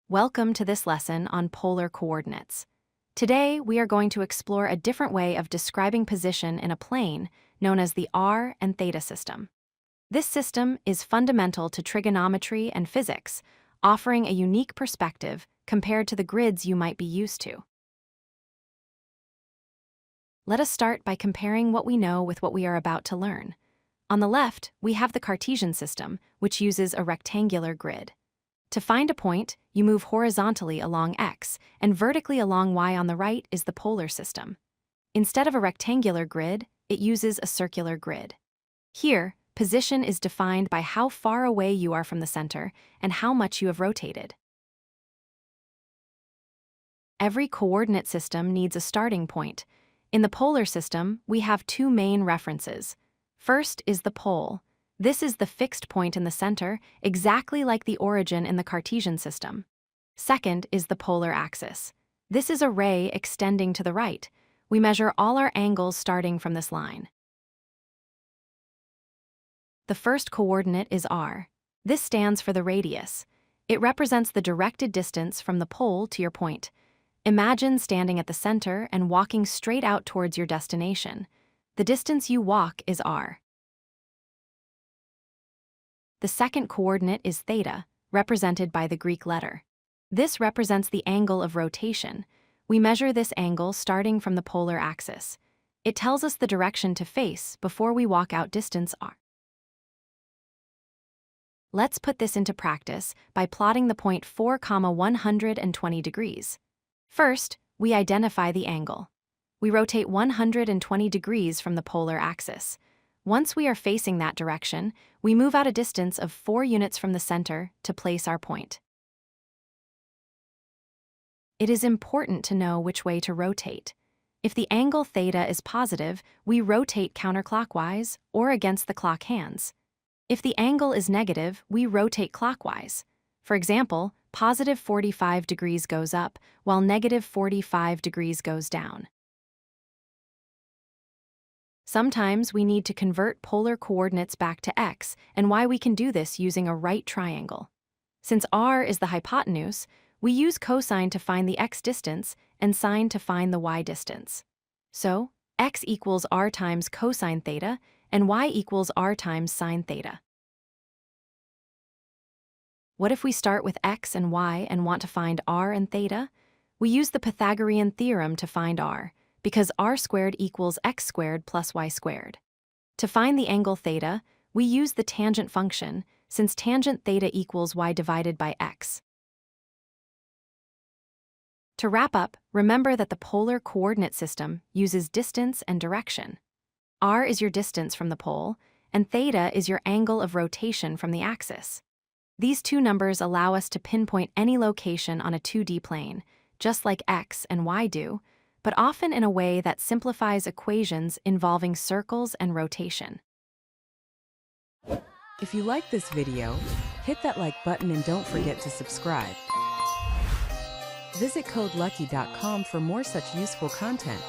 Welcome to this lesson on polar coordinates. Today, we are going to explore a different way of describing position in a plane known as the r and theta system. This system is fundamental to trigonometry and physics, offering a unique perspective compared to the grids you might be used to. Let us start by comparing what we know with what we are about to learn. On the left, we have the Cartesian system, which uses a rectangular grid. To find a point, you move horizontally along x, and vertically along y on the right is the polar system. Instead of a rectangular grid, it uses a circular grid. Here, position is defined by how far away you are from the center and how much you have rotated. Every coordinate system needs a starting point. In the polar system, we have two main references. First is the pole. This is the fixed point in the center, exactly like the origin in the Cartesian system. Second is the polar axis. This is a ray extending to the right. We measure all our angles starting from this line. The first coordinate is r. This stands for the radius. It represents the directed distance from the pole to your point. Imagine standing at the center and walking straight out towards your destination. The distance you walk is r. The second coordinate is theta, represented by the Greek letter. This represents the angle of rotation. We measure this angle starting from the polar axis. It tells us the direction to face before we walk out distance r. Let's put this into practice by plotting the point 4,120 degrees. First, we identify the angle. We rotate 120 degrees from the polar axis. Once we are facing that direction, we move out a distance of 4 units from the center to place our point. It is important to know which way to rotate. If the angle theta is positive, we rotate counterclockwise or against the clock hands. If the angle is negative, we rotate clockwise. For example, positive 45 degrees goes up, while negative 45 degrees goes down. Sometimes we need to convert polar coordinates back to x, and why we can do this using a right triangle. Since r is the hypotenuse, we use cosine to find the x distance and sine to find the y distance. So, x equals r times cosine theta, and y equals r times sine theta. What if we start with x and y and want to find r and theta? We use the Pythagorean theorem to find r, because r squared equals x squared plus y squared. To find the angle theta, we use the tangent function, since tangent theta equals y divided by x. To wrap up, remember that the polar coordinate system uses distance and direction. R is your distance from the pole, and theta is your angle of rotation from the axis. These two numbers allow us to pinpoint any location on a 2D plane, just like x and y do, but often in a way that simplifies equations involving circles and rotation. If you like this video, hit that like button and don't forget to subscribe. Visit codelucky.com for more such useful content.